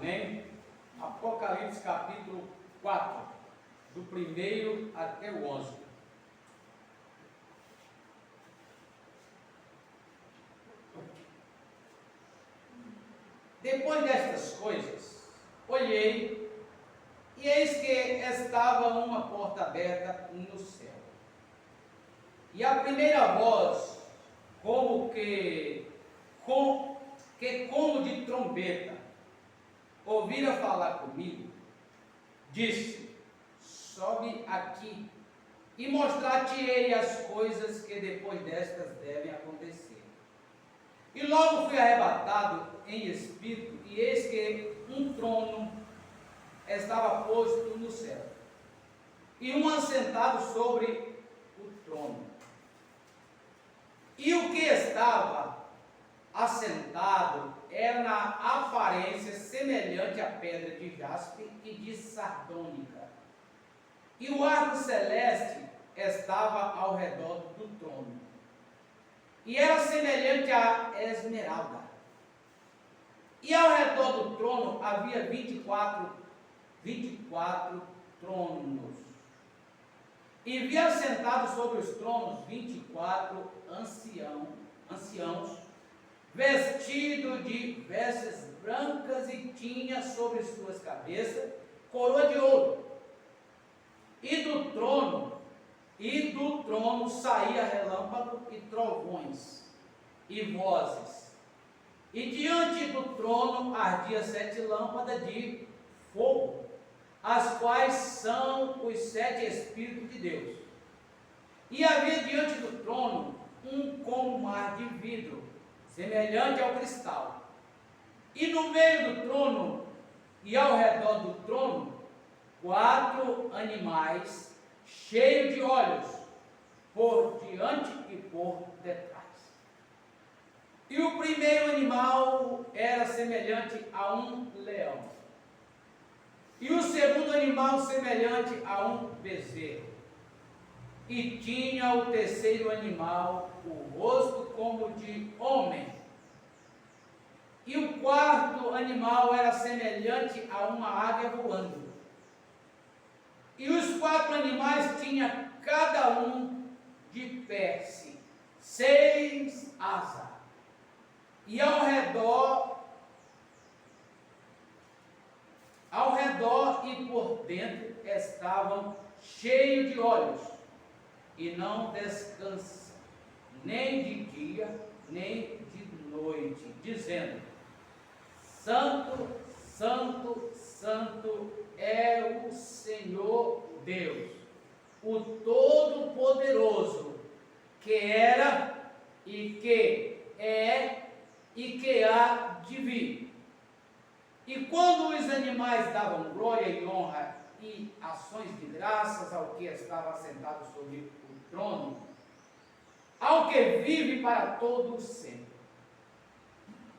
Amém? Apocalipse capítulo 4, do 1 até o 11. Depois destas coisas, olhei, e eis que estava uma porta aberta no céu. E a primeira voz, como de trombeta, ouvira falar comigo, disse: sobe aqui, e mostrar-te-ei as coisas que depois destas devem acontecer. E logo fui arrebatado em espírito, e eis que um trono estava posto no céu, e um assentado sobre o trono. E o que estava assentado era na aparência semelhante à pedra de jaspe e de sardônica. E o arco celeste estava ao redor do trono, e era semelhante à esmeralda. E ao redor do trono havia 24 tronos. E vi assentados sobre os tronos 24 anciãos, vestidos de vestes brancas, e tinha sobre suas cabeças coroa de ouro. E do trono saía relâmpago e trovões e vozes. E diante do trono ardia 7 lâmpadas de fogo, as quais são os 7 Espíritos de Deus. E havia diante do trono como mar de vidro, semelhante ao cristal. E no meio do trono e ao redor do trono, 4 animais cheios de olhos, por diante e por detrás. E o primeiro animal era semelhante a um leão, e o segundo animal semelhante a um bezerro, e tinha o terceiro animal o rosto como de homem, e o quarto animal era semelhante a uma águia voando. E os 4 animais tinham cada um de pé 6 asas, e ao redor e por dentro estavam cheios de olhos, e não descansam, nem de dia, nem de noite, dizendo: Santo, Santo, Santo é o Senhor Deus, o Todo-Poderoso, que era, e que é, e que há de vir. E quando os animais davam glória e honra e ações de graças ao que estava assentado sobre o trono, ao que vive para todo sempre,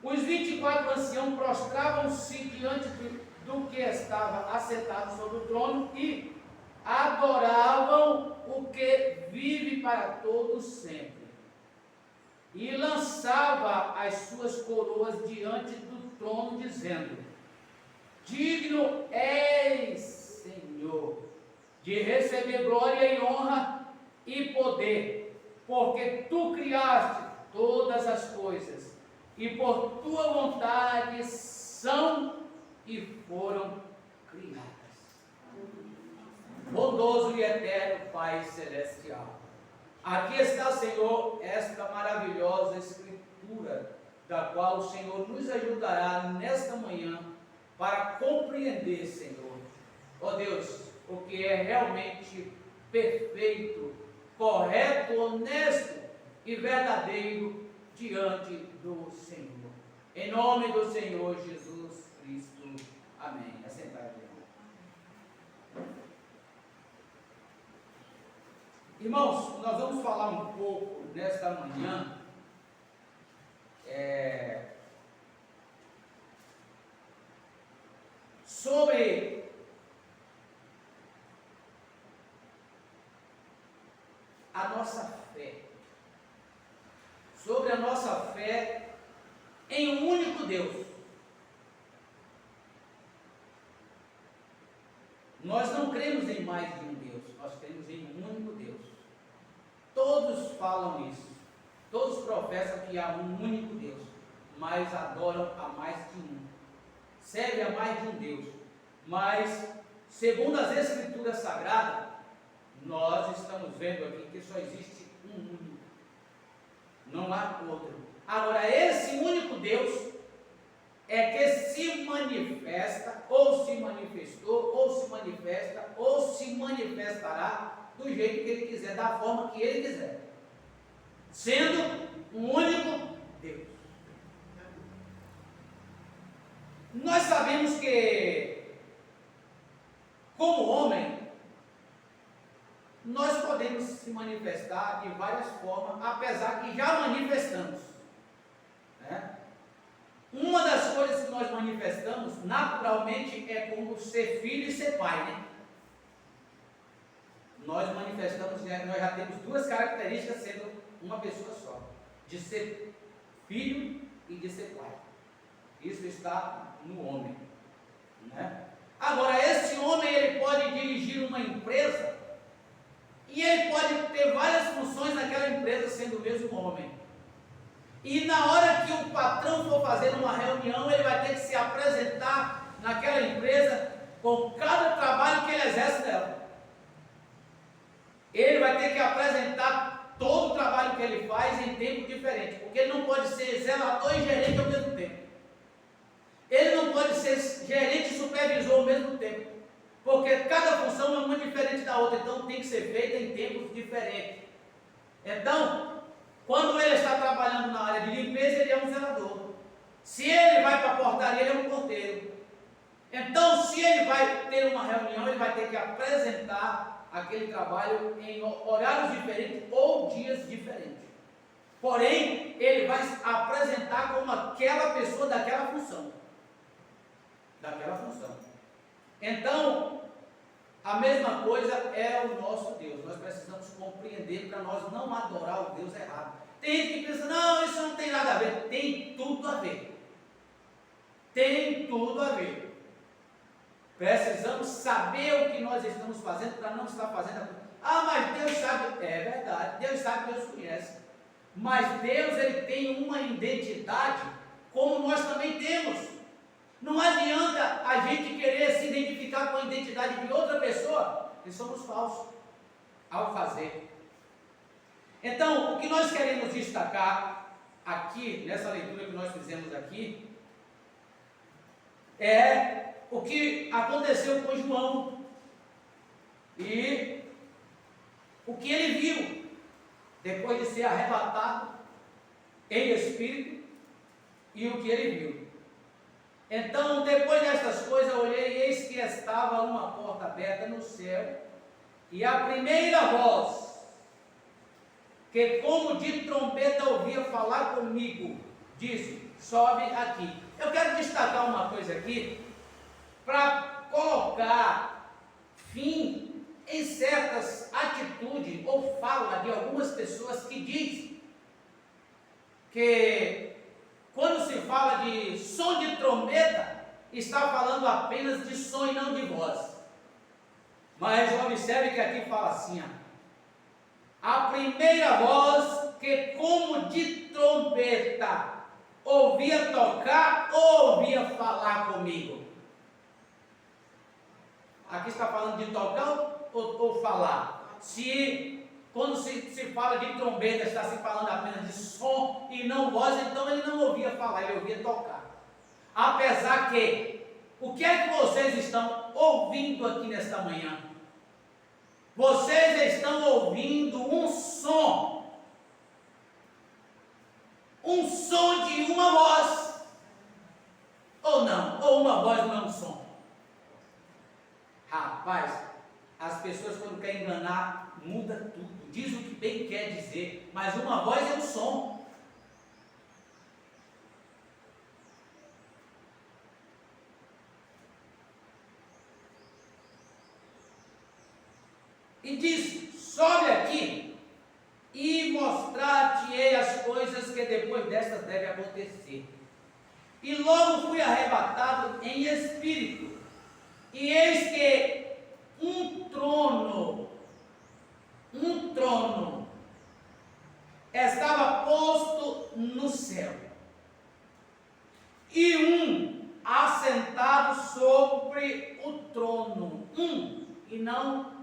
os 24 anciãos prostravam-se diante do que estava assentado sobre o trono e adoravam o que vive para todo sempre. E lançava as suas coroas diante do trono, dizendo: digno és, Senhor, de receber glória e honra e poder, porque tu criaste todas as coisas, e por tua vontade são e foram criadas. Bondoso e eterno Pai Celestial, aqui está, Senhor, esta maravilhosa Escritura, da qual o Senhor nos ajudará nesta manhã para compreender, Senhor, ó Deus, o que é realmente perfeito, correto, honesto e verdadeiro diante do Senhor. Em nome do Senhor Jesus Cristo. Amém. Assentado. Irmãos, nós vamos falar um pouco nesta manhã sobre a nossa fé, sobre a nossa fé em um único Deus. Nós não cremos em mais de um Deus, nós cremos em um único Deus. Todos falam isso, todos professam que há um único Deus, mas adoram a mais de um, servem a mais de um Deus. Mas, segundo as Escrituras Sagradas, nós estamos vendo aqui que só existe um único, não há outro. Agora, esse único Deus é que se manifesta, ou se manifestou, ou se manifesta, ou se manifestará do jeito que Ele quiser, da forma que Ele quiser, sendo um único Deus. Nós sabemos que, como homem, nós podemos se manifestar de várias formas, apesar que já manifestamos, né? Uma das coisas que nós manifestamos naturalmente é como ser filho e ser pai, né? Nós manifestamos, nós já temos duas características sendo uma pessoa só, de ser filho e de ser pai. Isso está no homem, né? Agora, esse homem, ele pode dirigir uma empresa e ele pode ter várias funções naquela empresa sendo o mesmo homem. E na hora que o patrão for fazer uma reunião, ele vai ter que se apresentar naquela empresa com cada trabalho que ele exerce nela. Ele vai ter que apresentar todo o trabalho que ele faz em tempo diferente, porque ele não pode ser zelador e gerente ao mesmo tempo. Ele não pode ser gerente e supervisor ao mesmo tempo, porque cada função é uma diferente da outra, então tem que ser feita em tempos diferentes. Então, quando ele está trabalhando na área de limpeza, ele é um zelador. Se ele vai para a portaria, ele é um porteiro. Então, se ele vai ter uma reunião, ele vai ter que apresentar aquele trabalho em horários diferentes ou dias diferentes. Porém, ele vai apresentar como aquela pessoa daquela função. Então, a mesma coisa é o nosso Deus. Nós precisamos compreender para nós não adorar o Deus errado. Tem gente que pensa, não, isso não tem nada a ver. Tem tudo a ver. Tem tudo a ver. Precisamos saber o que nós estamos fazendo para não estar fazendo. Mas Deus sabe. É verdade, Deus sabe, Deus conhece. Mas Deus, Ele tem uma identidade como nós também temos. Não adianta a gente querer se identificar com a identidade de outra pessoa, e somos falsos ao fazer. Então, o que nós queremos destacar aqui, nessa leitura que nós fizemos aqui, é o que aconteceu com João e o que ele viu depois de ser arrebatado em espírito e o que ele viu. Então, depois destas coisas, eu olhei e eis que estava uma porta aberta no céu, e a primeira voz, que como de trombeta ouvia falar comigo, disse, sobe aqui. Eu quero destacar uma coisa aqui, para colocar fim em certas atitudes ou fala de algumas pessoas que dizem que quando se fala de som de trombeta, está falando apenas de som e não de voz. Mas observe que aqui fala assim, a primeira voz que como de trombeta ouvia tocar ou ouvia falar comigo. Aqui está falando de tocar ou falar. Quando se fala de trombeta, está se falando apenas de som e não voz, então ele não ouvia falar, ele ouvia tocar. Apesar que, o que é que vocês estão ouvindo aqui nesta manhã? Vocês estão ouvindo um som de uma voz, ou não? Ou uma voz não é um som? Rapaz, as pessoas quando querem enganar, muda tudo, diz o que bem quer dizer, mas uma voz é um som. E diz, sobe aqui e mostrar-te-ei as coisas que depois destas devem acontecer. E logo fui arrebatado em espírito, e eis que trono, e não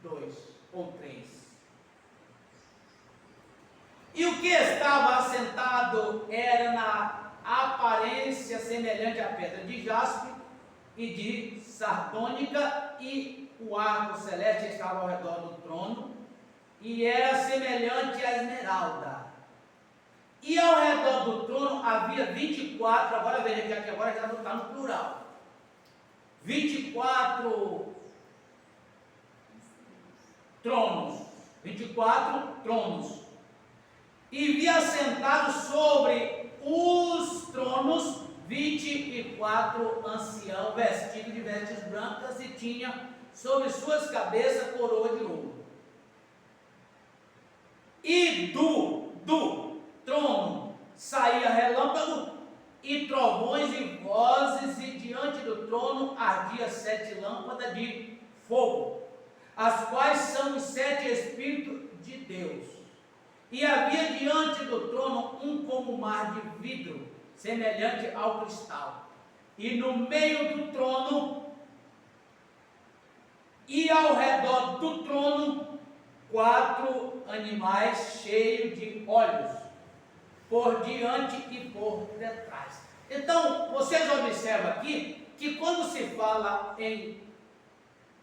2 ou 3. E o que estava assentado era na aparência semelhante à pedra de jaspe e de sardônica, e o arco celeste estava ao redor do trono, e era semelhante à esmeralda. E ao redor do trono havia 24, agora veja que agora já está no plural, 24 tronos, 24 tronos, e vi assentados sobre os tronos 24 anciãos, vestidos de vestes brancas, e tinha sobre suas cabeças coroa de ouro. E do trono saía relâmpago e trovões e vozes, e diante do trono ardia 7 lâmpadas de fogo, as quais são os 7 Espíritos de Deus. E havia diante do trono um como mar de vidro, semelhante ao cristal, e no meio do trono e ao redor do trono 4 animais cheios de olhos, por diante e por detrás. Então, vocês observam aqui que quando se fala em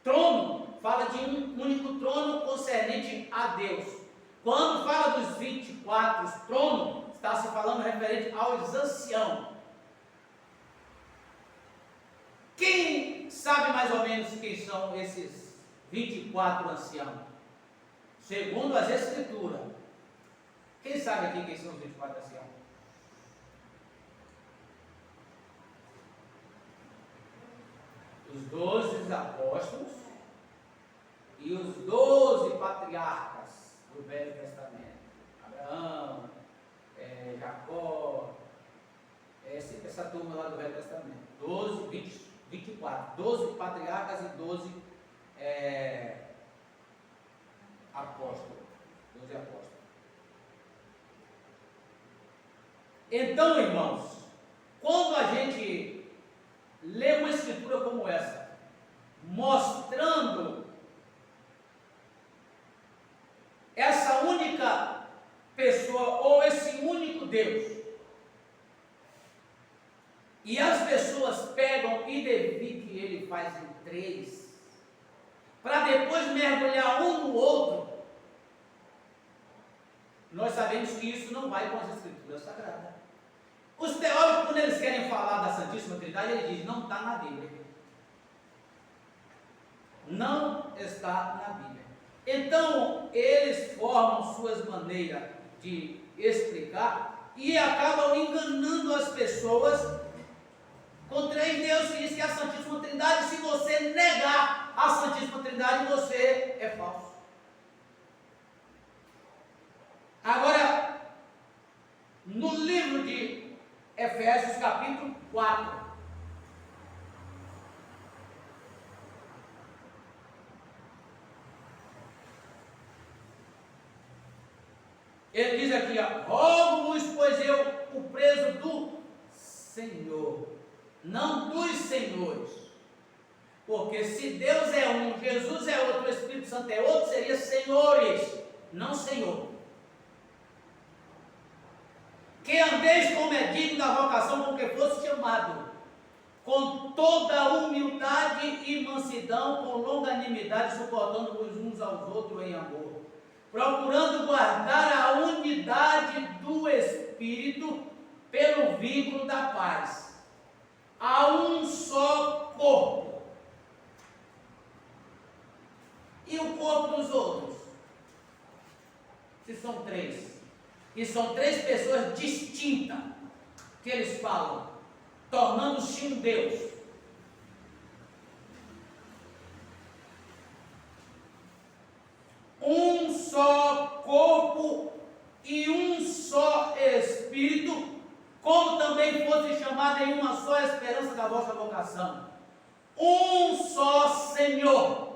trono, fala de um único trono concernente a Deus. Quando fala dos 24 tronos, está se falando referente aos anciãos. Quem sabe mais ou menos quem são esses 24 anciãos? Segundo as Escrituras. Quem sabe aqui quem são os 24 anciãos? Os 12 apóstolos e os 12 patriarcas do Velho Testamento. Abraão, Jacó, essa turma lá do Velho Testamento. 24, 12 patriarcas e 12 apóstolos. 12 apóstolos. Então, irmãos, quando a gente lê uma escritura como essa, mostrando essa única pessoa ou esse único Deus, e as pessoas pegam e dividem que ele faz em 3, para depois mergulhar um no outro, nós sabemos que isso não vai com as Escrituras Sagradas. Os teólogos, quando eles querem falar da Santíssima Trindade, eles dizem, não está na Bíblia. Não está na Bíblia. Então, eles formam suas maneiras de explicar e acabam enganando as pessoas com 3 deuses, que diz que é a Santíssima Trindade. Se você negar a Santíssima Trindade, você é falso. Agora, no livro de Efésios, capítulo 4, ele diz aqui, rogo-vos, pois eu, o preso do Senhor, não dos senhores, porque se Deus é um, Jesus é outro, o Espírito Santo é outro, seria senhores, não Senhor. Que andeis como é digno da vocação com que fosse chamado, com toda humildade e mansidão, com longanimidade, suportando-vos uns aos outros em amor, procurando guardar a unidade do Espírito pelo vínculo da paz. Há um só corpo. E o corpo dos outros? Se são 3. E são 3 pessoas distintas que eles falam, tornando-se um Deus. Um só corpo e um só Espírito, como também fosse chamado em uma só esperança da vossa vocação. Um só Senhor.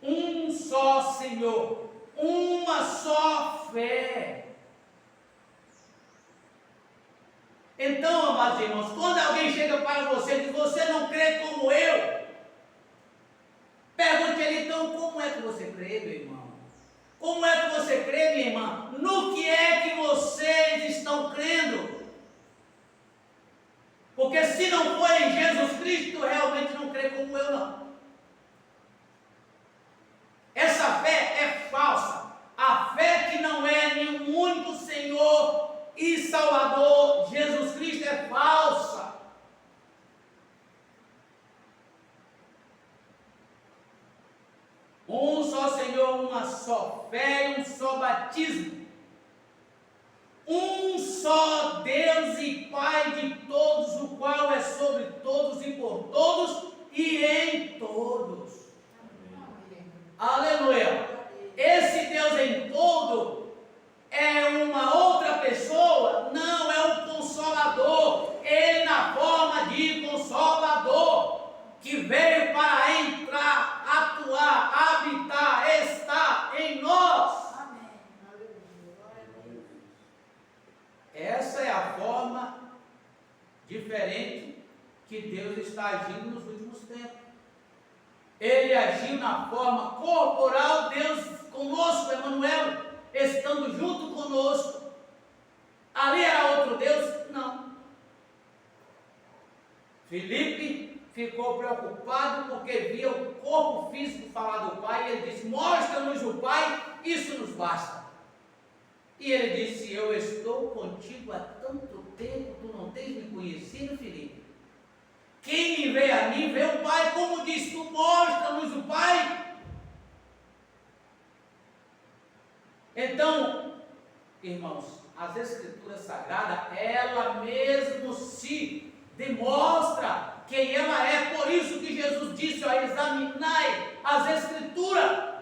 Um só Senhor, uma só fé. Então, amados irmãos, quando alguém chega para você e diz, você não crê como eu, pergunte ele, então, como é que você crê, meu irmão? Como é que você crê, minha irmã? No que é que vocês estão crendo? Porque se não for em Jesus Cristo, realmente não crê como eu, não. Essa fé é falsa. A fé que não é em um único Senhor e Salvador, Jesus Cristo, é falsa. Um só Senhor, uma só fé e um só batismo. Um só Deus e Pai de todos, o qual é sobre todos e por todos e em todos. Aleluia! Esse Deus em todo é uma outra pessoa? Não, é um Consolador. Ele na forma de Consolador, que veio para entrar, atuar, habitar, estar em nós. Essa é a forma diferente que Deus está agindo nos últimos tempos. Ele agiu na forma corporal, Deus conosco, Emmanuel, estando junto conosco. Ali era outro Deus? Não. Filipe ficou preocupado porque via o corpo físico falar do Pai, e ele disse, mostra-nos o Pai, isso nos basta. E ele disse, eu estou contigo há tanto tempo, tu não tens me conhecido, Filipe? Quem me vê a mim, vê o Pai, como diz, tu mostra-nos o Pai. Então, irmãos, as Escrituras Sagradas, ela mesmo se demonstra quem ela é. Por isso que Jesus disse, ó, examinai as Escrituras.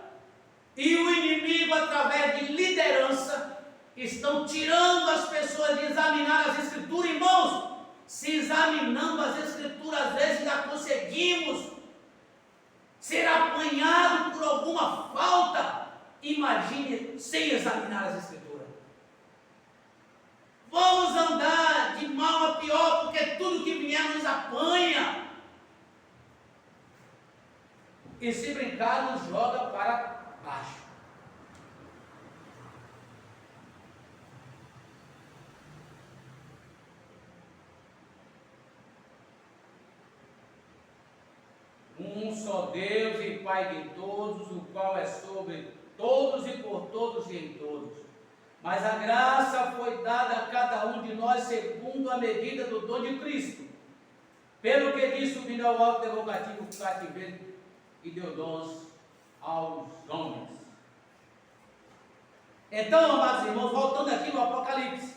E o inimigo, através de liderança, estão tirando as pessoas de examinar as Escrituras. Irmãos, se examinando as Escrituras, às vezes já conseguimos ser apanhado por alguma falta. Imagine sem examinar as Escrituras. Vamos andar de mal a pior, porque tudo que vier nos apanha. E se brincar, nos joga para baixo. Um só Deus e Pai de todos, o qual é sobre todos e por todos e em todos. Mas a graça foi dada a cada um de nós segundo a medida do dom de Cristo. Pelo que disse subindo ao alto derrogativo o cativeiro e deu dons aos homens. Então, amados irmãos, voltando aqui no Apocalipse.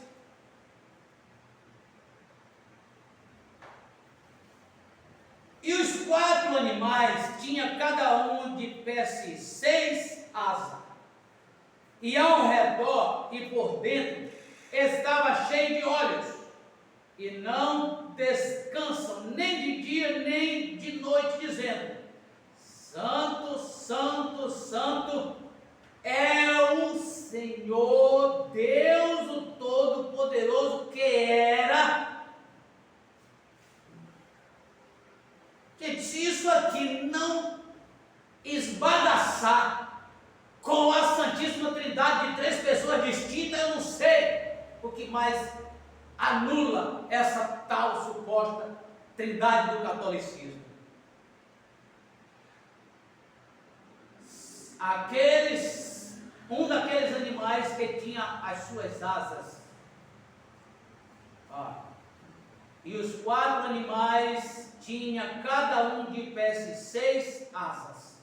E os 4 animais tinham cada um de pé 6 asas. E ao redor e por dentro estava cheio de olhos. E não descansam nem de dia nem de noite, dizendo, Santo, Santo, Santo é o Senhor Deus, o Todo-Poderoso, que era. Gente, se isso aqui não esbagaçar com a Santíssima Trindade de 3 pessoas distintas, eu não sei o que mais anula essa tal suposta Trindade do catolicismo. Um daqueles animais que tinha as suas asas. E os 4 animais tinha cada um de pé 6 asas.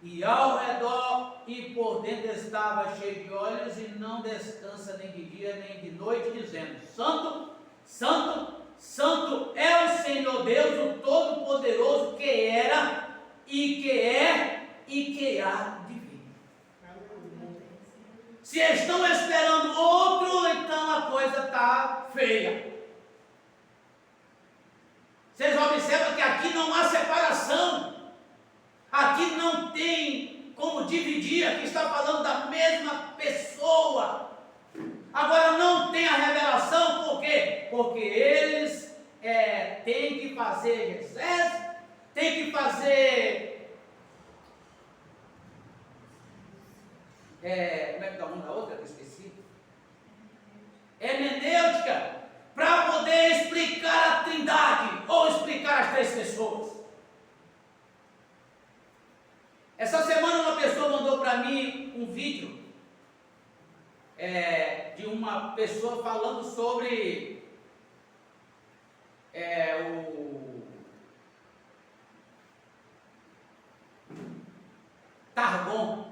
E ao redor e por dentro estava cheio de olhos e não descansa nem de dia nem de noite, dizendo, Santo, Santo, Santo é o Senhor Deus, o Todo-Poderoso, que era e que é e que há de vir. Se estão esperando outro, então a coisa está feia. Vocês observam que aqui não há separação. Aqui não tem como dividir. Aqui está falando da mesma pessoa. Agora não tem a revelação, por quê? Porque fazer exegese, tem que fazer, como é que dá o nome da outra que eu esqueci? Hermenêutica, para poder explicar a Trindade, ou explicar as três pessoas. Essa semana uma pessoa mandou para mim um vídeo de uma pessoa falando sobre o Targum.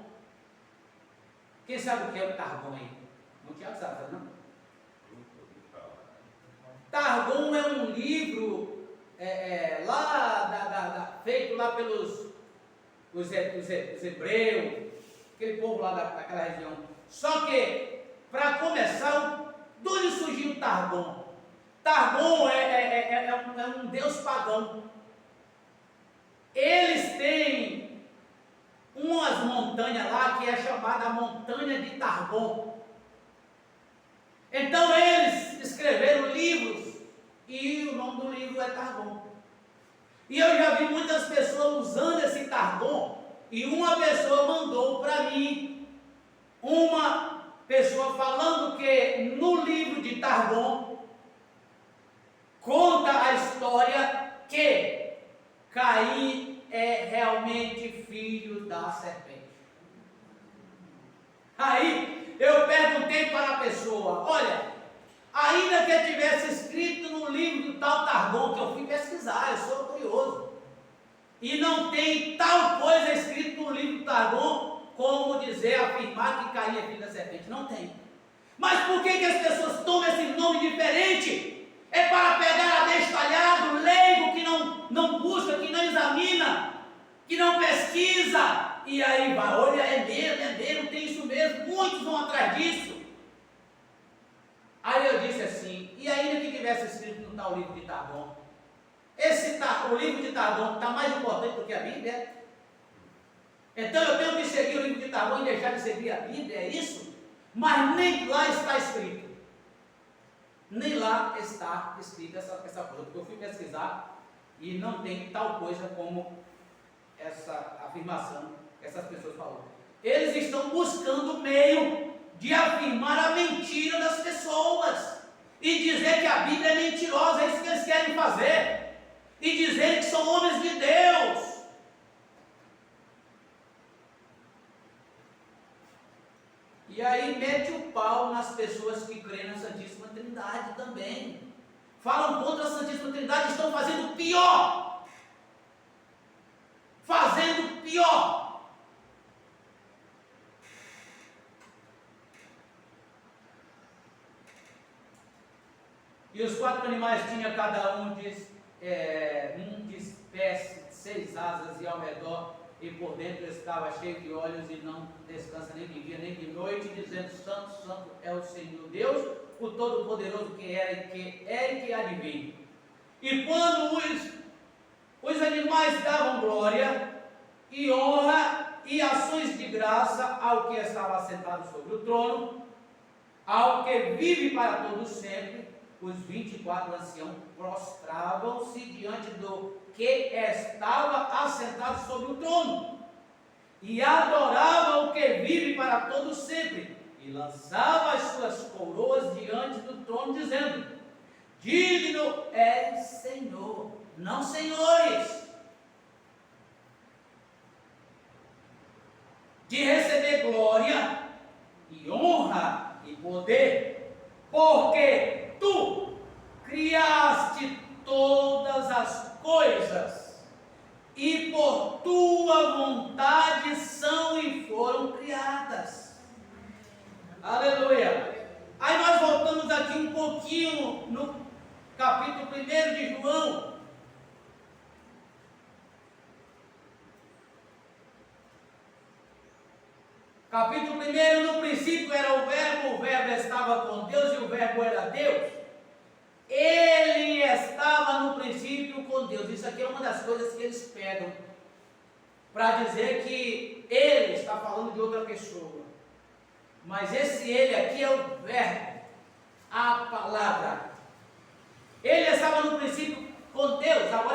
Quem sabe o que é o Targum aí? O Tiago sabe, não? Targum é um livro feito lá pelos os hebreus, aquele povo lá daquela região. Só que, para começar, de onde surgiu o Targum? Targum é um deus pagão. Eles têm umas montanhas lá que é chamada Montanha de Targum. Então eles escreveram livros e o nome do livro é Targum. E eu já vi muitas pessoas usando esse Targum, e uma pessoa mandou para mim, uma pessoa falando que no livro de Targum conta a história que Caim é realmente filho da serpente. Aí eu perguntei para a pessoa, olha, ainda que eu tivesse escrito no livro do tal Targum, que eu fui pesquisar, eu sou curioso, e não tem tal coisa escrito no livro do Targum, como afirmar que Caim é filho da serpente, não tem. Mas por que as pessoas tomam esse nome diferente? É para pegar abestalhado, leigo, que não busca, que não examina, que não pesquisa, e aí vai, olha, é mesmo, tem isso mesmo, muitos vão atrás disso. Aí eu disse assim, e ainda que tivesse escrito no tal livro de Targum, o livro de Targum está mais importante do que a Bíblia? Então eu tenho que seguir o livro de Targum e deixar de seguir a Bíblia, é isso? Mas nem lá está escrito. Nem lá está escrita essa coisa, porque eu fui pesquisar e não tem tal coisa como essa afirmação que essas pessoas falaram. Eles estão buscando meio de afirmar a mentira das pessoas e dizer que a Bíblia é mentirosa, é isso que eles querem fazer, e dizer que são homens de Deus. E aí mete o pau nas pessoas que creem na Santíssima Trindade também. Falam contra a Santíssima Trindade, estão fazendo pior. Fazendo pior. E os 4 animais tinham cada um de pés, 6 asas, e ao redor e por dentro estava cheio de olhos, e não descansa nem de dia nem de noite, dizendo: Santo, Santo é o Senhor Deus, o Todo-Poderoso, que era e que há de vir. E quando os animais davam glória e honra e ações de graça ao que estava sentado sobre o trono, ao que vive para todo sempre, os 24 anciãos prostravam-se diante do que estava assentado sobre o trono, e adorava o que vive para todo sempre, e lançava as suas coroas diante do trono, dizendo: Digno és, Senhor, não senhores, de receber glória e honra e poder, porque Tu criaste todas as coisas, e por Tua vontade são e foram criadas. Aleluia! Aí nós voltamos aqui um pouquinho no capítulo 1 de João. Capítulo 1, no princípio era o Verbo estava com Deus e o Verbo era Deus. Ele estava no princípio com Deus. Isso aqui é uma das coisas que eles pegam para dizer que ele está falando de outra pessoa. Mas esse ele aqui é o Verbo, a palavra. Ele estava no princípio com Deus. Agora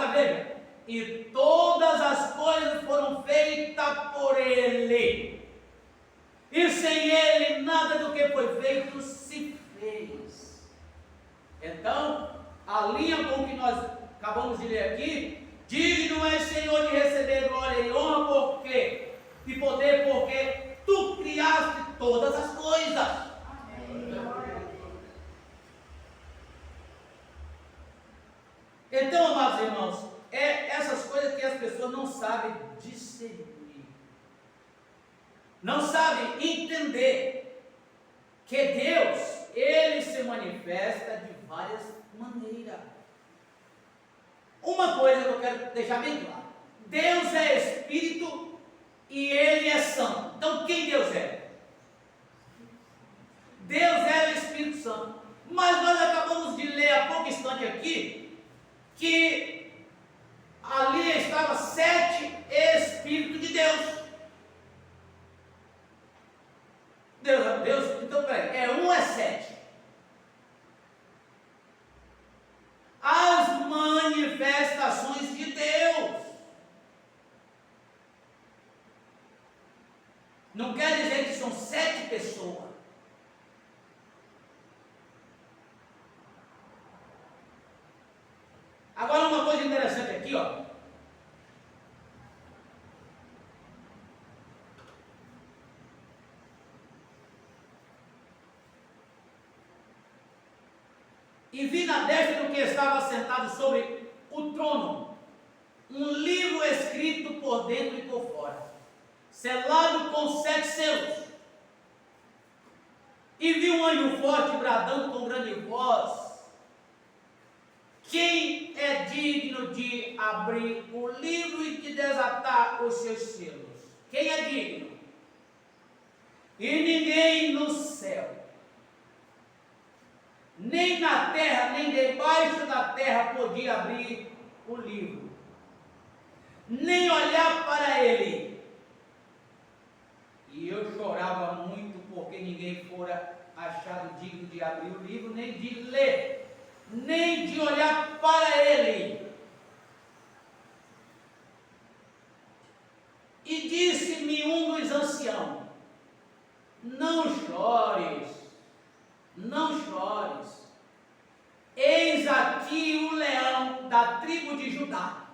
Então, amados irmãos, essas coisas que as pessoas não sabem discernir, não sabem entender que Deus, Ele se manifesta de várias maneiras. Uma coisa que eu quero deixar bem claro: Deus é Espírito e Ele é Santo. Então, quem Deus é? Deus é o Espírito Santo. Mas nós acabamos de ler há pouco instante aqui que ali estavam 7 Espíritos de Deus. Deus, então peraí, é 1 é 7. As manifestações de Deus. Não quer dizer que são 7 pessoas. Agora, uma coisa interessante aqui, ó. E vi na destra do que estava sentado sobre o trono um livro escrito por dentro e por fora, selado com 7 selos. E vi um anjo forte bradando com grande voz: quem é digno de abrir o livro e de desatar os seus selos? Quem é digno? E ninguém no céu, nem na terra, nem debaixo da terra podia abrir o livro, nem olhar para ele. E eu chorava muito, porque ninguém fora achado digno de abrir o livro, nem de ler, nem de olhar para ele. E disse-me um dos anciãos: não chores, não chores. Eis aqui o leão da tribo de Judá,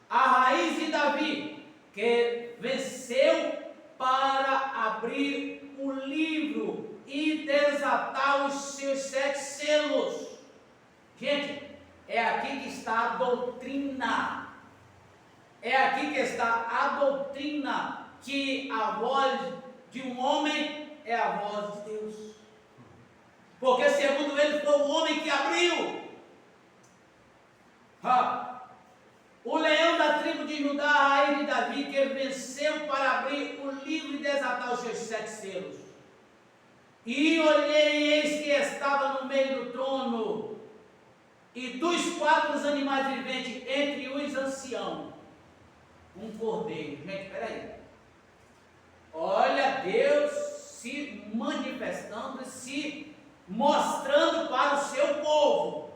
a raiz de Davi, que venceu para abrir o livro e desatar os seus 7 selos. Gente, é aqui que está a doutrina. É aqui que está a doutrina, que a voz de um homem é a voz de Deus. Porque segundo ele foi o homem que abriu. O leão da tribo de Judá, a raiz de Davi, que venceu para abrir o livro e desatar os seus 7 selos. E olhei, e eis que estava no meio do trono, e dos 4 animais viventes, entre os anciãos, um cordeiro. Gente, peraí. Olha Deus se manifestando, se mostrando para o seu povo.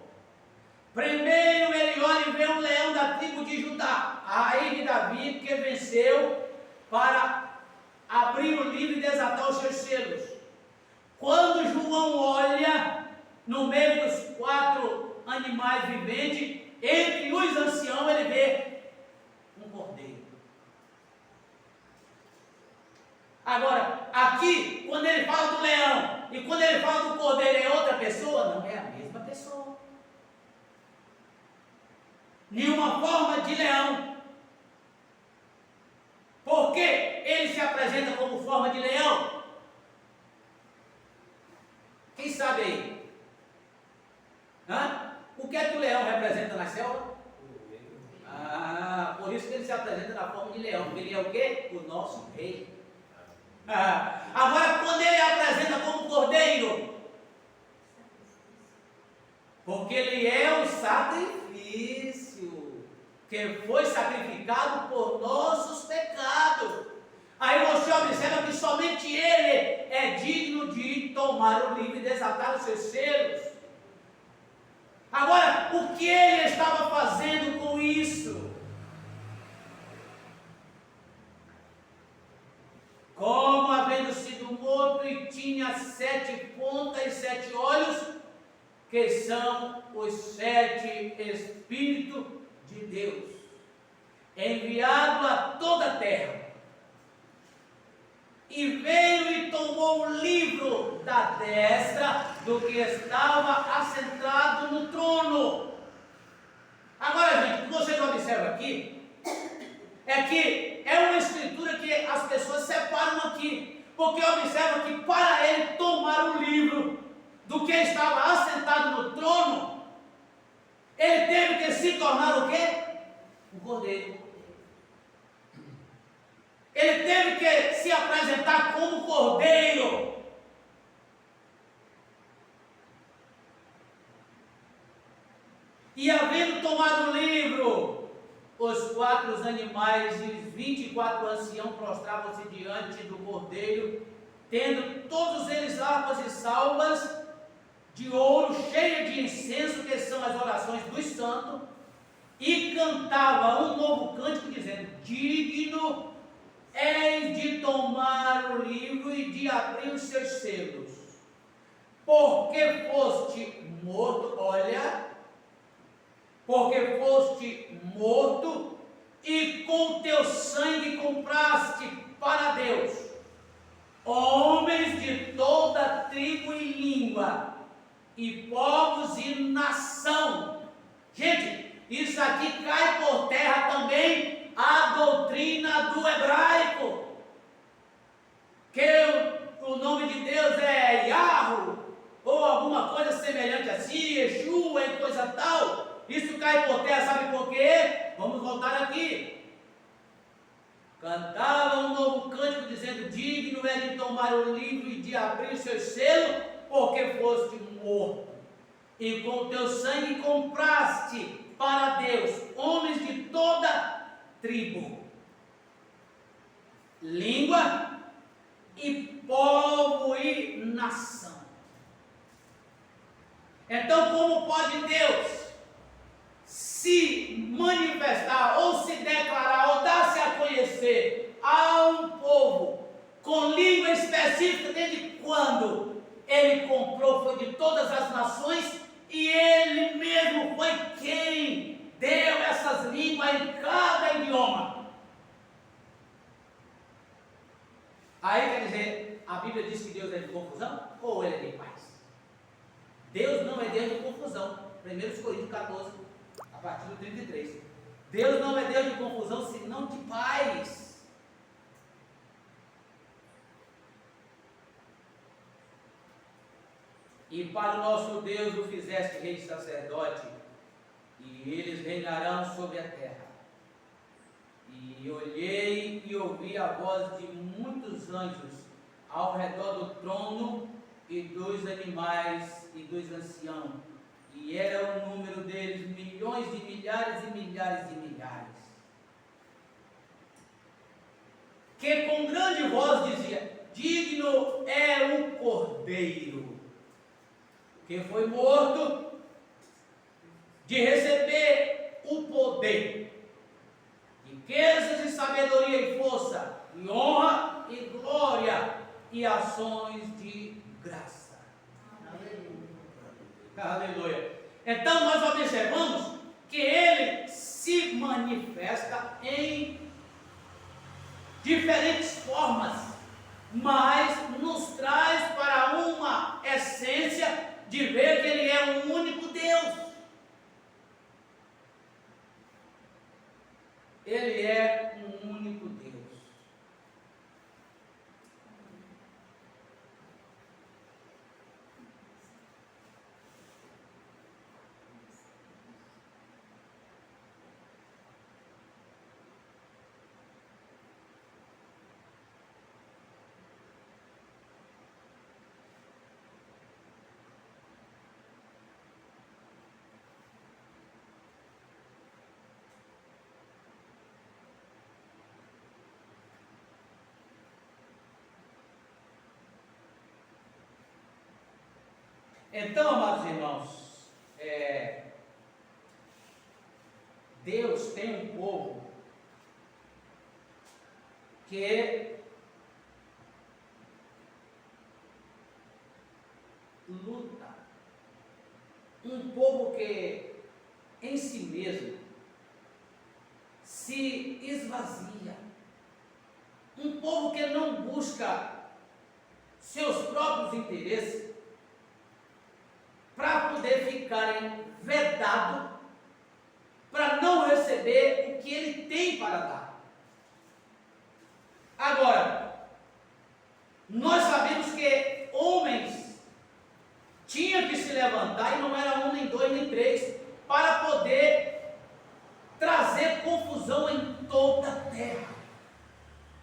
Primeiro ele olha e vê um leão da tribo de Judá, a raiz de Davi, que venceu para abrir o livro e desatar os seus selos. Quando João olha no meio dos 4 animais viventes, entre os anciãos, ele vê um cordeiro. Agora, aqui, quando ele fala do leão e quando ele fala do cordeiro, é outra pessoa? Não é a mesma pessoa. Nenhuma forma de leão. Por que ele se apresenta como forma de leão? Quem sabe aí? O que é que o leão representa na selva? Por isso que ele se apresenta na forma de leão, porque ele é o quê? O nosso rei. Agora, quando ele apresenta como cordeiro, porque ele é o sacrifício que foi sacrificado por nossos pecados. Aí você observa que somente ele é digno de tomar o livro e desatar os seus selos. Agora, o que ele estava fazendo com isso? Como havendo sido morto e tinha 7 pontas e 7 olhos, que são os 7 Espíritos de Deus, enviado a toda a terra. E veio e tomou o livro da destra do que estava assentado no trono. Agora, gente, o que vocês observam aqui é que é uma escritura que as pessoas separam aqui, porque observam que para ele tomar o livro do que estava assentado no trono, ele teve que se tornar o quê? O cordeiro. Ele teve que se apresentar como cordeiro. E havendo tomado o livro, os 4 animais e os 24 anciãos prostravam-se diante do cordeiro, tendo todos eles harpas e salvas de ouro, cheias de incenso, que são as orações dos santos, e cantava um novo cântico, dizendo: digno és de tomar o livro e de abrir os seus selos, porque foste morto, olha, porque foste morto e com teu sangue compraste para Deus homens de toda tribo e língua, e povos e nação. Gente, isso aqui cai por terra também a doutrina do hebraico, que o nome de Deus é Yahweh, ou alguma coisa semelhante assim, Yeshua e coisa tal. Isso cai por terra, sabe por quê? Vamos voltar aqui. Cantava um novo cântico, dizendo: digno é de tomar o livro e de abrir os seus selos, porque foste morto, e com teu sangue compraste para Deus homens de toda tribo, língua e povo e nação. Então, como pode Deus se manifestar, ou se declarar, ou dar-se a conhecer a um povo com língua específica? Desde quando ele comprou, foi de todas as nações, e ele mesmo foi quem deu essas línguas em cada idioma. Aí quer dizer, a Bíblia diz que Deus é de confusão ou ele é de paz? Deus não é Deus de confusão. 1 Coríntios 14, a partir do 33. Deus não é Deus de confusão, senão de paz. E para o nosso Deus o fizeste rei e sacerdote, e eles reinarão sobre a terra. E olhei e ouvi a voz de muitos anjos ao redor do trono, e dos animais e dos anciãos, e era o número deles milhões de milhares e milhares de milhares, que com grande voz dizia: digno é o cordeiro que foi morto de receber o poder, riquezas e sabedoria e força, e honra e glória e ações de graça. Aleluia. Então nós observamos que ele se manifesta em diferentes formas, mas nos traz para uma essência de ver que ele é o único Deus. Ele é um único Deus. Então, amados irmãos, Deus tem um povo que luta, um povo que em si mesmo se esvazia, um povo que não busca seus próprios interesses para poder ficarem vedados, para receber o que Ele tem para dar. Agora, nós sabemos que homens tinham que se levantar, e não era um, nem dois, nem três, para poder trazer confusão em toda a terra,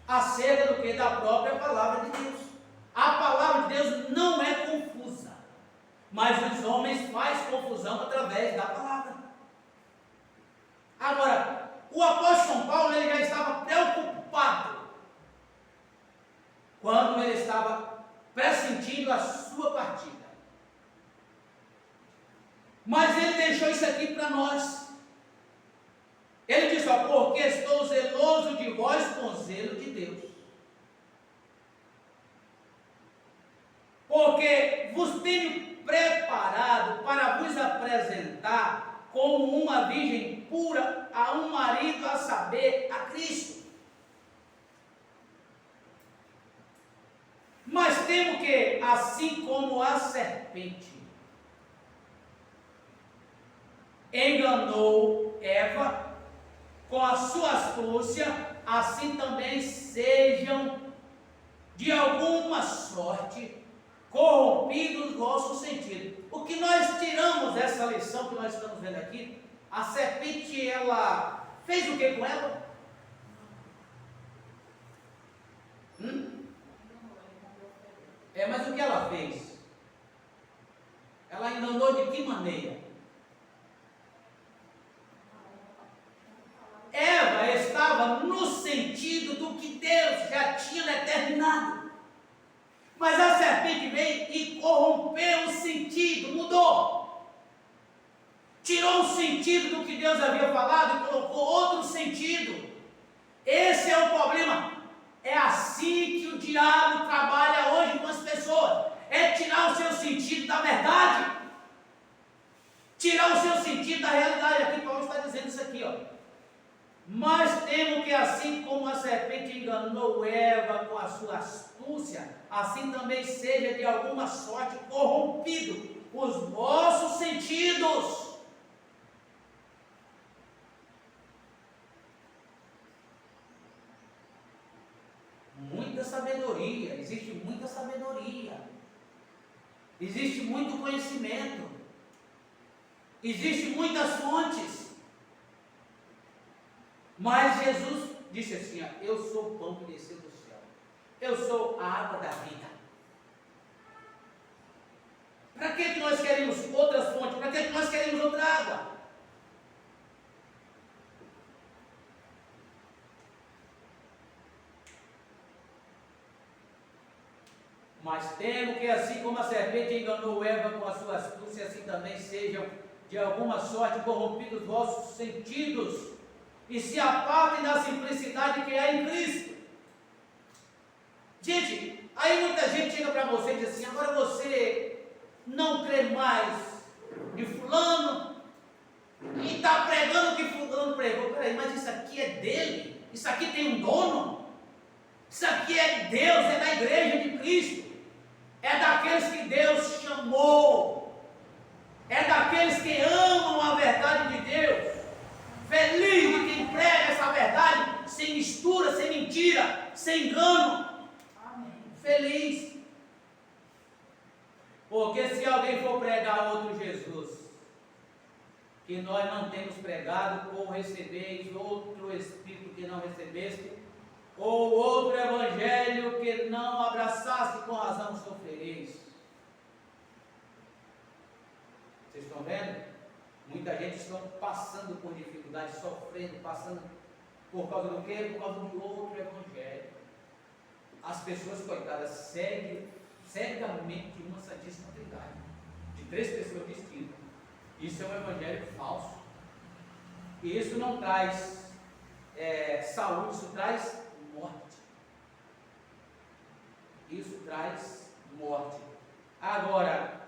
acerca do que? Da própria palavra de Deus. A palavra de Deus não é confusa, mas os homens fazem confusão através da palavra. Agora, o apóstolo São Paulo, ele já estava preocupado quando ele estava pressentindo a sua partida. Mas ele deixou isso aqui para nós. Ele diz: ó, porque estou zeloso de vós com zelo de Deus. Porque vos tenho preparado para vos apresentar como uma virgem pura a um marido, a saber, a Cristo. Mas temo que, assim como a serpente enganou Eva com a sua astúcia, assim também sejam de alguma sorte corrompidos os vossos sentidos. O que nós tiramos dessa lição que nós estamos vendo aqui, a serpente, ela fez o que com ela? Mas o que ela fez? Ela enganou de que maneira? Eva estava no sentido do que Deus já tinha determinado. Mas a serpente veio e corrompeu o sentido, mudou. Tirou o sentido do que Deus havia falado e colocou outro sentido. Esse é o problema. É assim que o diabo trabalha hoje com as pessoas. É tirar o seu sentido da verdade. Tirar o seu sentido da realidade. Aqui Paulo está dizendo isso aqui, ó. Mas temo que assim como a serpente enganou Eva com a sua astúcia, assim também seja de alguma sorte corrompido os vossos sentidos. Muita sabedoria, existe muita sabedoria, existe muito conhecimento, existe muitas fontes. Mas Jesus disse assim: ó, eu sou o pão que desceu do céu, eu sou a água da vida. Para que nós queremos outras fontes? Para que nós queremos outra água? Mas temo que assim como a serpente enganou Eva com a sua astúcia, assim também sejam de alguma sorte corrompidos os vossos sentidos, e se apartem da simplicidade que é em Cristo. Gente, aí muita gente chega para você e diz assim: agora você não crê mais de fulano, e está pregando o que fulano pregou. Peraí, mas isso aqui é dele? Isso aqui tem um dono? Isso aqui é Deus, é da igreja de Cristo, é daqueles que Deus chamou, é daqueles que amam a verdade de Deus. Feliz de quem prega essa verdade sem mistura, sem mentira, sem engano. Amém. Feliz. Porque se alguém for pregar outro Jesus, que nós não temos pregado, ou recebeis outro Espírito que não recebeste, ou outro Evangelho que não abraçaste, com razão sofrereis. Vocês estão vendo? Muita gente está passando por dificuldades, sofrendo, passando por causa do quê? Por causa de outro Evangelho. As pessoas, coitadas, seguem cegamente uma santíssima trindade, de 3 pessoas distintas. Isso é um Evangelho falso. E isso não traz saúde, isso traz morte. Isso traz morte. Agora,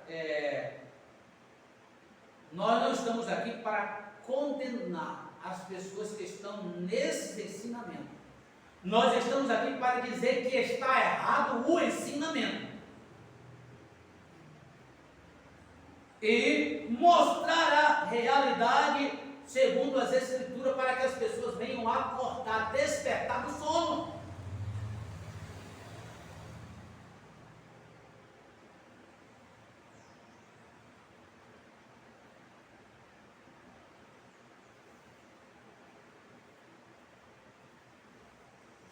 nós não estamos aqui para condenar as pessoas que estão nesse ensinamento. Nós estamos aqui para dizer que está errado o ensinamento. E mostrar a realidade segundo as Escrituras, para que as pessoas venham acordar, despertar do sono.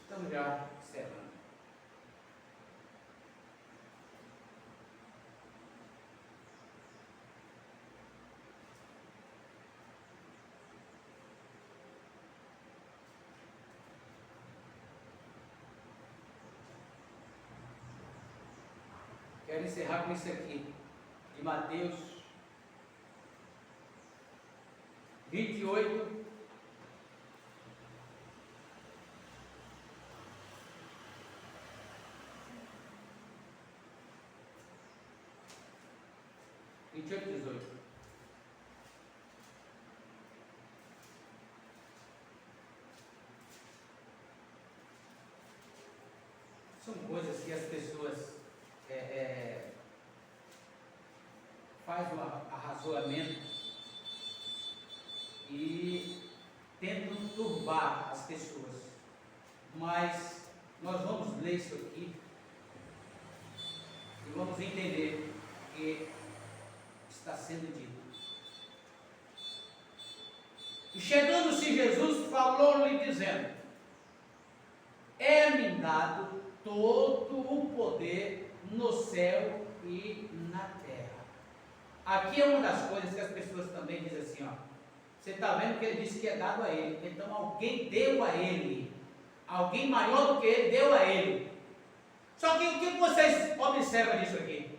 Estamos já encerrando. Quero encerrar com isso aqui, de Mateus 28, e 18. São coisas que as pessoas fazem um arrazoamento e tentam turbar as pessoas. Mas nós vamos ler isso aqui e vamos entender que está sendo dito. E chegando-se Jesus, falou-lhe dizendo: é-me dado todo o poder no céu e na terra. Aqui é uma das coisas que as pessoas também dizem assim, ó. Você está vendo que ele disse que é dado a ele, então alguém deu a ele, alguém maior do que ele deu a ele. Só que o que vocês observam disso aqui?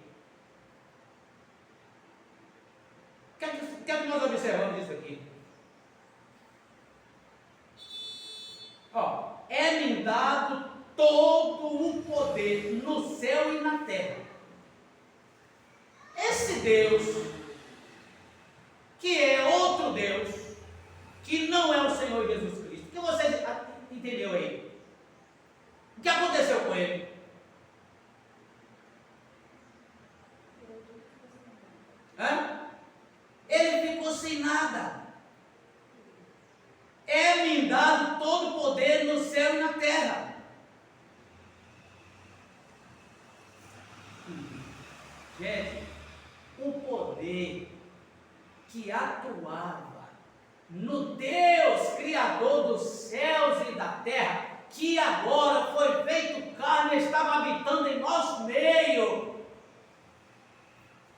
O que é que nós observamos disso aqui? Ó, é-me dado todo o poder no céu e na terra. Esse Deus, que é outro Deus, que não é o Senhor Jesus Cristo, o que você entendeu aí? O que aconteceu com ele? Ele ficou sem nada. É-me dado todo o poder no céu e na terra. Gente, o poder que atuava no Deus Criador dos céus e da terra, que agora foi feito carne e estava habitando em nosso meio.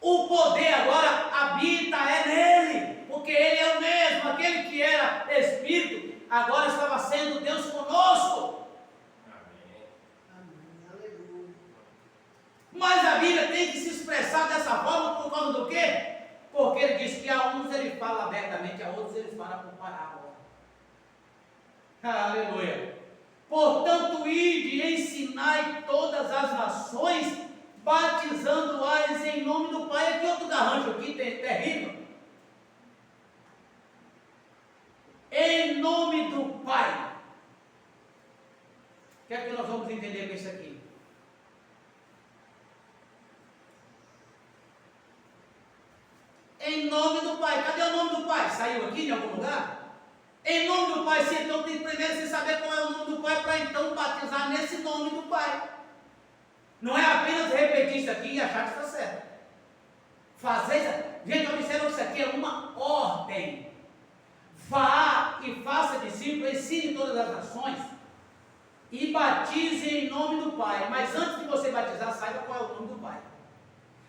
O poder agora habita nele, porque ele é o mesmo, aquele que era Espírito, agora estava sendo Deus conosco. Mas a Bíblia tem que se expressar dessa forma por causa do quê? Porque ele diz que a uns ele fala abertamente, a outros ele fala por parábola. Aleluia. Portanto, ide e ensinai todas as nações, batizando-as em nome do Pai. Aqui outro garrancho aqui, terrível. Em nome do Pai. O que é que nós vamos entender com isso aqui? Em nome do Pai. Cadê o nome do Pai? Saiu aqui em algum lugar? Em nome do Pai. Se então tem primeiro que saber qual é o nome do Pai, para então batizar nesse nome do Pai. Não é apenas repetir isso aqui e achar que está certo. Fazer isso. Gente, observa que isso aqui é uma ordem. Vá e faça discípulos, ensine todas as nações e batize em nome do Pai. Mas antes de você batizar, saiba qual é o nome do Pai.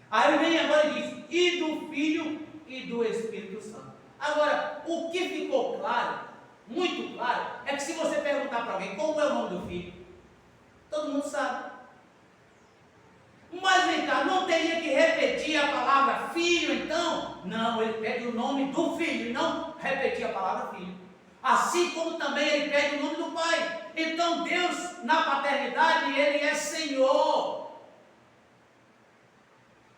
Aí ele vem agora e diz: e do Filho e do Espírito Santo. Agora, o que ficou claro, muito claro, é que se você perguntar para alguém qual é o nome do Filho, todo mundo sabe. Mas vem cá, não teria que repetir a palavra filho então? Não, ele pede o nome do Filho e não repetir a palavra filho. Assim como também ele pede o nome do Pai. Então Deus, na paternidade, ele é Senhor.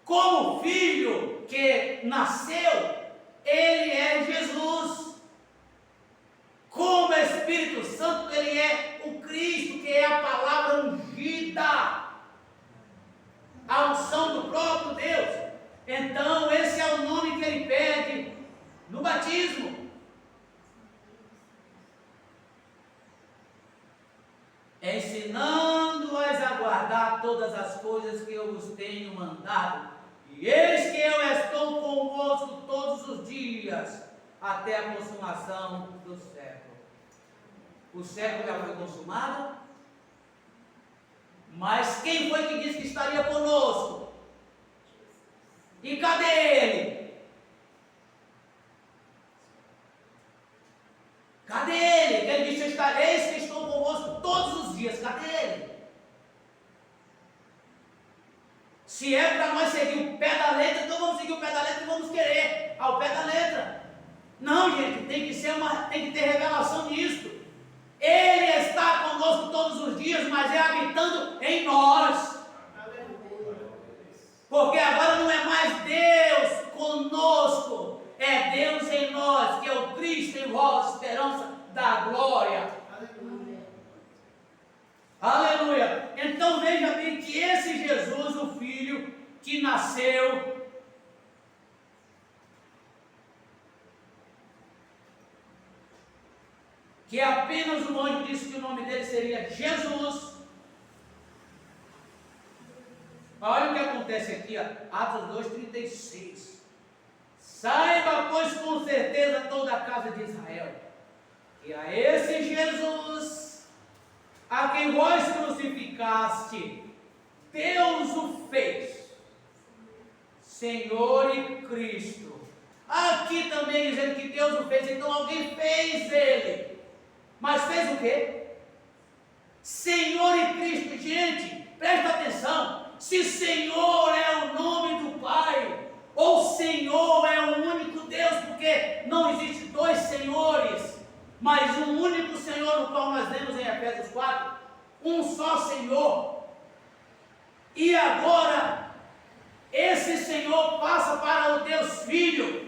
Como Filho que nasceu, ele é Jesus. Como Espírito Santo, ele é o Cristo, que é a palavra ungida, a unção do próprio Deus. Então esse é o nome que ele pede no batismo. tenho mandado, e eis que eu estou convosco todos os dias, até a consumação do século. O século já foi consumado, mas quem foi que disse que estaria conosco? E cadê ele? Cadê ele? Que ele disse: estareis que estou convosco todos os dias. Cadê ele? Se é para nós seguir o pé da letra, então vamos seguir o pé da letra e vamos querer ao pé da letra. Não, gente, tem que ter revelação nisso. Ele está conosco todos os dias, mas é habitando em nós. Porque agora não é mais Deus conosco, é Deus em nós, que é o Cristo em vós, esperança da glória. Aleluia. Então veja bem que esse Jesus, o Filho que nasceu, que apenas o anjo disse que o nome dele seria Jesus. Olha o que acontece aqui, Atos 2,36. Saiba, pois, com certeza toda a casa de Israel, que a esse Jesus, a quem vós crucificaste, Deus o fez Senhor e Cristo. Aqui também dizendo que Deus o fez, então alguém fez ele. Mas fez o quê? Senhor e Cristo. Gente, presta atenção. Se Senhor é o nome do Pai, ou Senhor é o único Deus, porque não existe dois senhores, mas um único Senhor, no qual nós lemos em Efésios 4, um só Senhor. E agora, esse Senhor passa para o Deus Filho.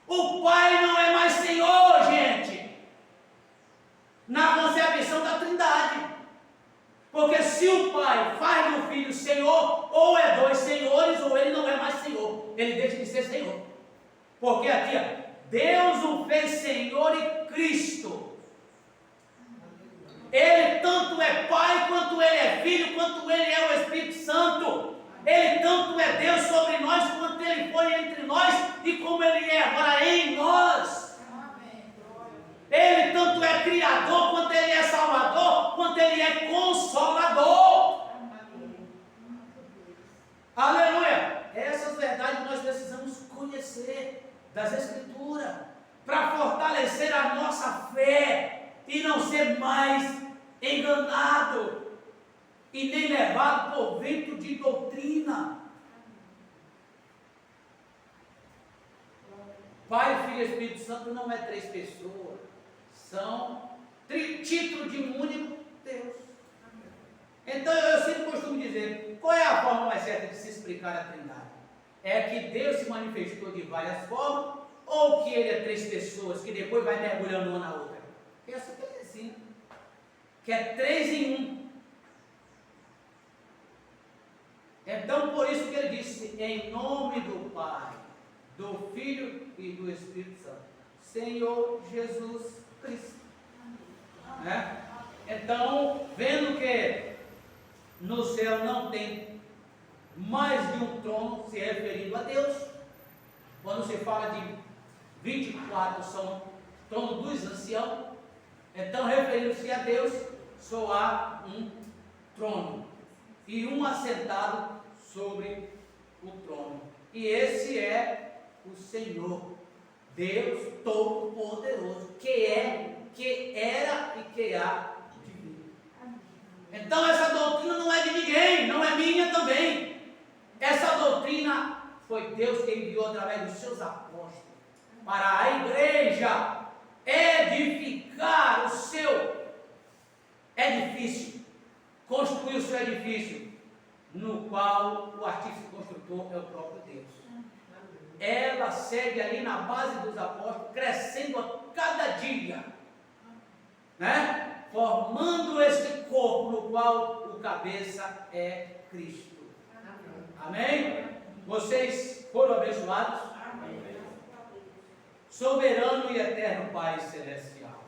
O Pai não é mais Senhor, gente, na concepção da Trindade. Porque se o Pai faz do Filho Senhor, ou é dois senhores, ou ele não é mais Senhor, ele deixa de ser Senhor. Porque aqui, Deus o fez Senhor e Cristo. Ele tanto é Pai, quanto Ele é Filho, quanto Ele é o Espírito Santo. Ele tanto é Deus sobre nós, quanto Ele foi entre nós, e como Ele é agora em nós. Ele tanto é Criador, quanto Ele é Salvador, quanto Ele é Consolador. Aleluia! Essas verdades nós precisamos conhecer das Escrituras, para fortalecer a nossa fé, e não ser mais enganado, e nem levado por vento de doutrina. Pai, Filho e Espírito Santo não é três pessoas, são título de um único Deus. Então eu sempre costumo dizer, qual é a forma mais certa de se explicar a Trindade? É que Deus se manifestou de várias formas, ou que Ele é três pessoas, que depois vai mergulhando uma na outra? É assim que Ele ensina, que é três em um. Então por isso que Ele disse, em nome do Pai, do Filho e do Espírito Santo, Senhor Jesus Cristo. Né? Então, vendo que no céu não tem mais de um trono, se referindo a Deus, quando se fala de 24 são trono dos anciãos, então referindo-se a Deus, só há um trono, e um assentado sobre o trono, e esse é o Senhor, Deus Todo-Poderoso, que é, que era e que há de vir. Então essa doutrina não é de ninguém, não é minha também. Essa doutrina foi Deus que enviou através dos seus apóstolos para a igreja edificar o seu edifício, construir o seu edifício, no qual o artista construtor é o próprio Deus. Ela segue ali na base dos apóstolos, crescendo a cada dia, né? Formando este corpo no qual o cabeça é Cristo. Amém? Vocês foram abençoados? Amém. Soberano e eterno Pai Celestial,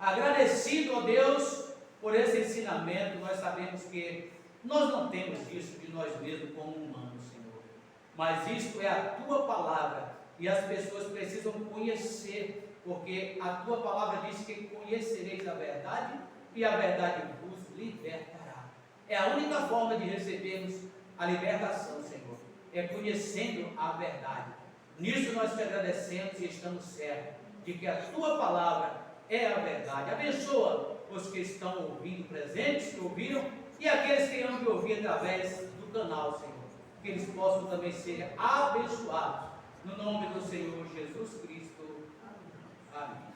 agradecido a Deus por esse ensinamento, nós sabemos que Nós não temos isso de nós mesmos como humanos, Senhor, mas isto é a Tua palavra, e as pessoas precisam conhecer, porque a Tua palavra diz que conhecereis a verdade, e a verdade vos libertará. É a única forma de recebermos a libertação, Senhor, é conhecendo a verdade. Nisso nós te agradecemos e estamos certos de que a Tua palavra é a verdade. Abençoa os que estão ouvindo presentes, que ouviram, e aqueles que hão de ouvir através do canal, Senhor, que eles possam também ser abençoados, no nome do Senhor Jesus Cristo. Amém.